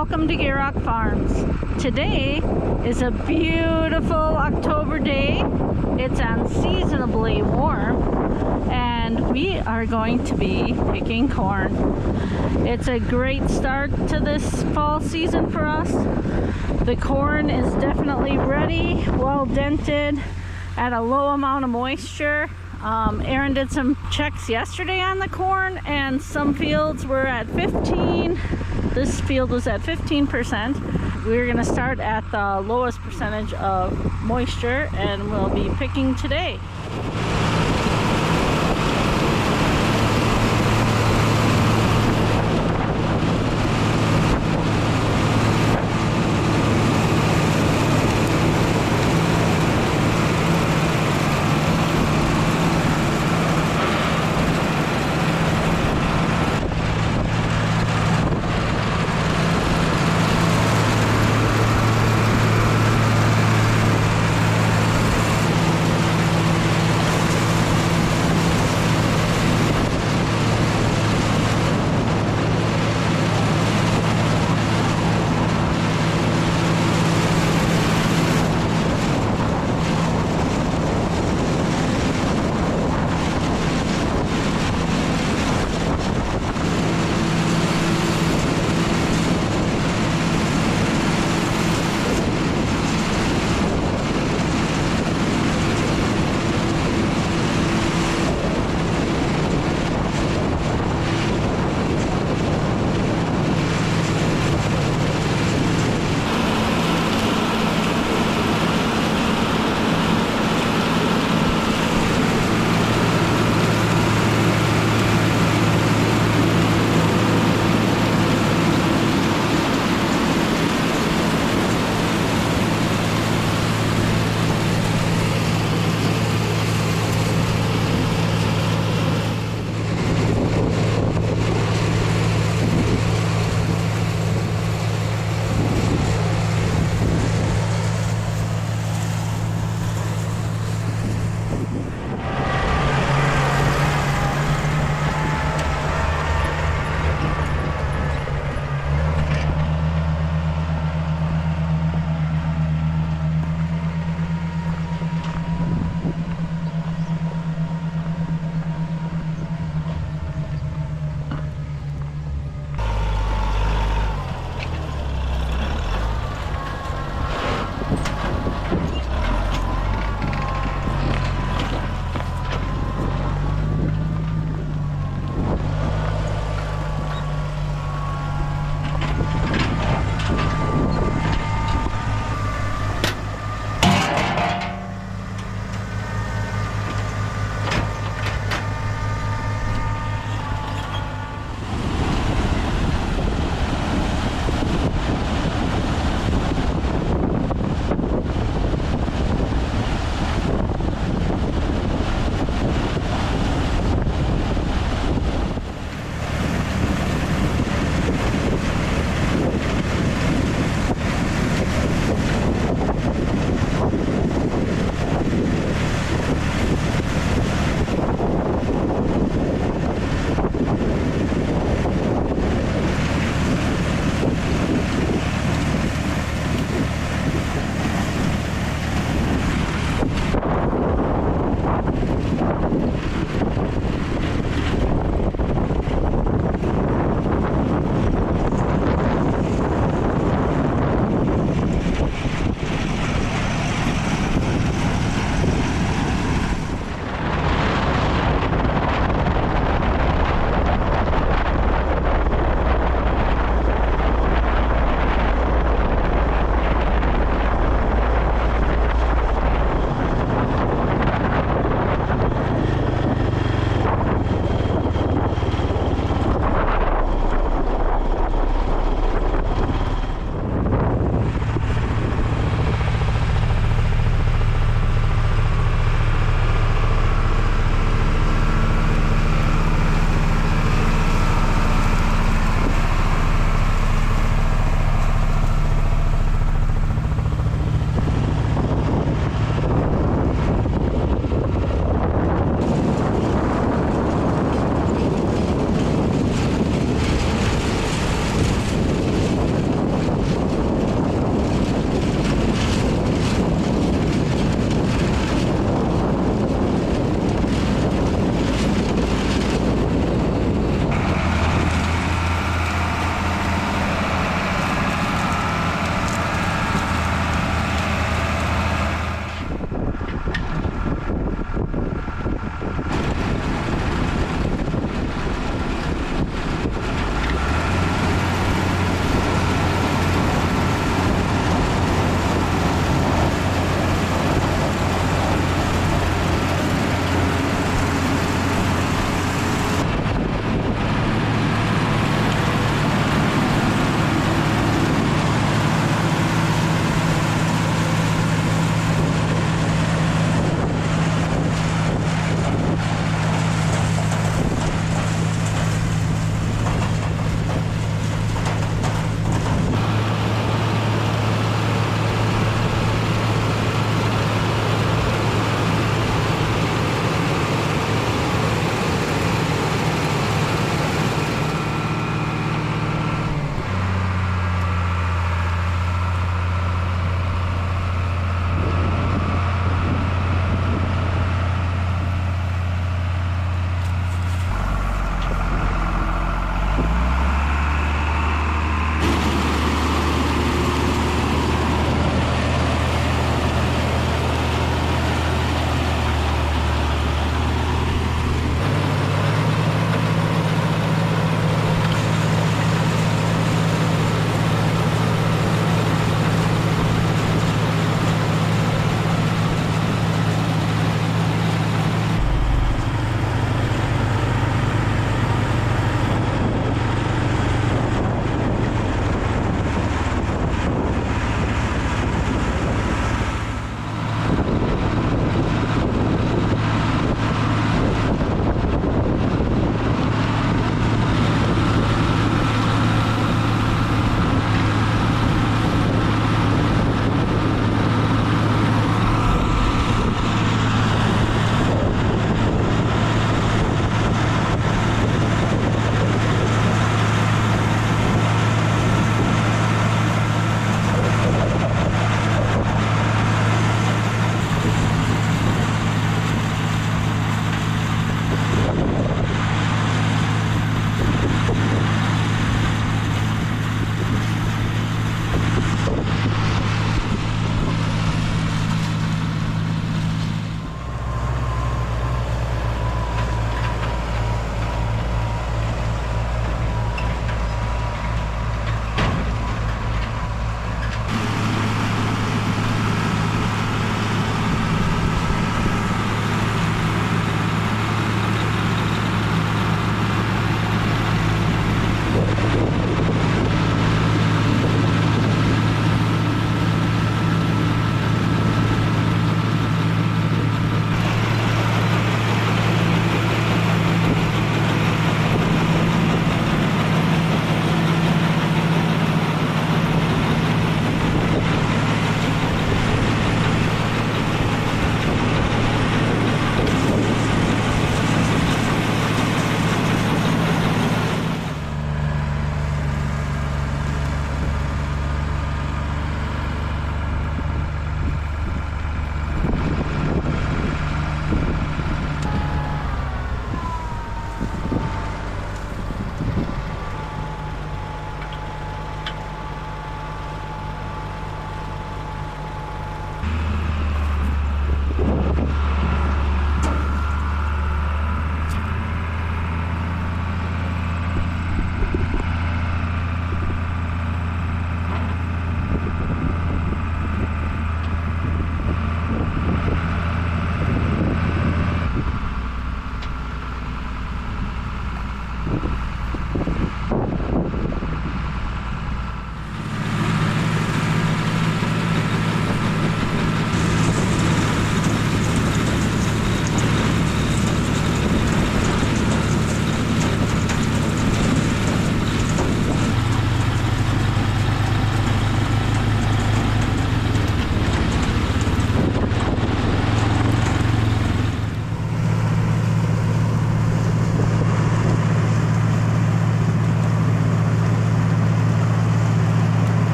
welcome to Gayrock Farms. Today is a beautiful October day. It's unseasonably warm and we are going to be picking corn. It's a great start to this fall season for us. The corn is definitely ready, well dented, at a low amount of moisture. Aaron did some checks yesterday on the corn and some fields were at 15. This field was at 15%. We're going to start at the lowest percentage of moisture and we'll be picking today.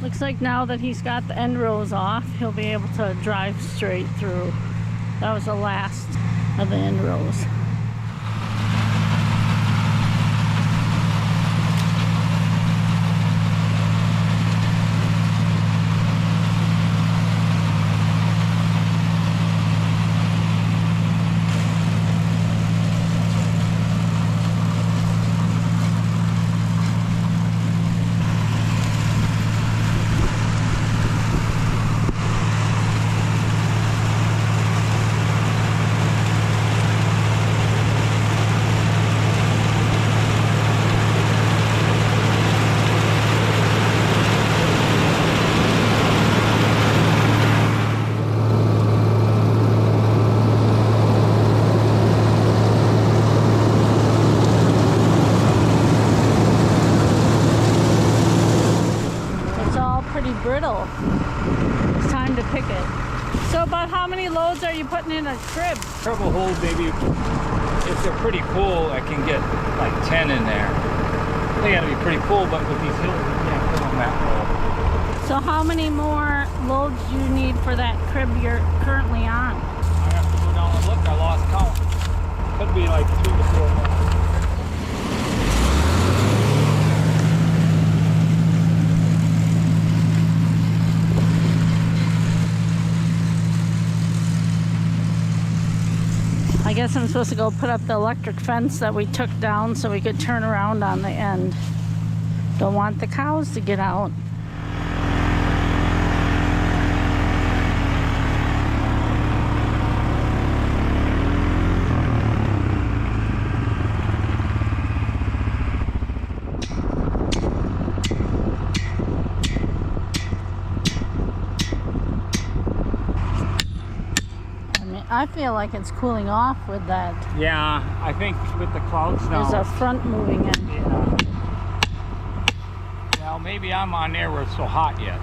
Looks like now that he's got the end rows off, he'll be able to drive straight through. That was the last of the end rows. Brittle. It's time to pick it. So about how many loads are you putting in a crib? Crib will hold maybe, if they're pretty full, I can get like 10 in there. They gotta be pretty full, but with these hills, you can't put them that full. So how many more loads do you need for that crib you're currently on? I have to go down and look, I lost count. Could be like 2 to 4 more. I guess I'm supposed to go put up the electric fence that we took down so we could turn around on the end. Don't want the cows to get out. I feel like it's cooling off with that. Yeah, I think with the clouds now. There's a front moving in. Yeah. Well, maybe I'm on there where it's so hot yet.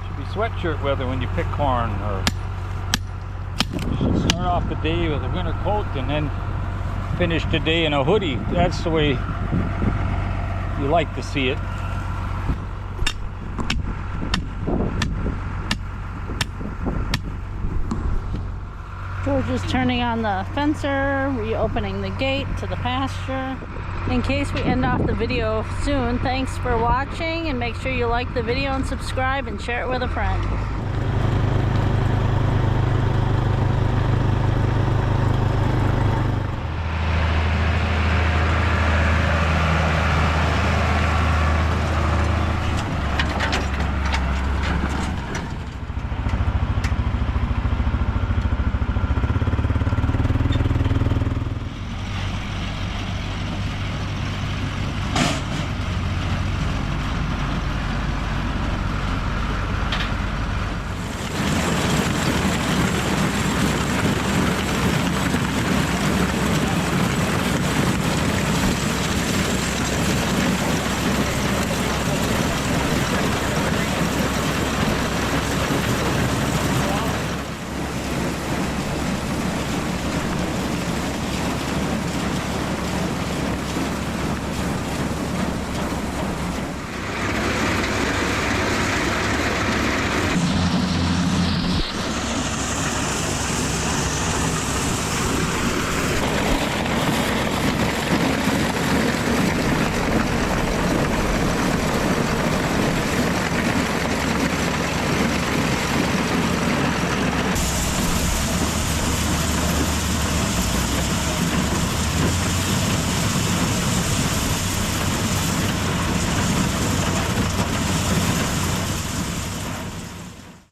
Should be sweatshirt weather when you pick corn, or you should start off the day with a winter coat and then finish the day in a hoodie. That's the way you like to see it. George is turning on the fencer, reopening the gate to the pasture. In case we end off the video soon, thanks for watching, and make sure you like the video and subscribe and share it with a friend.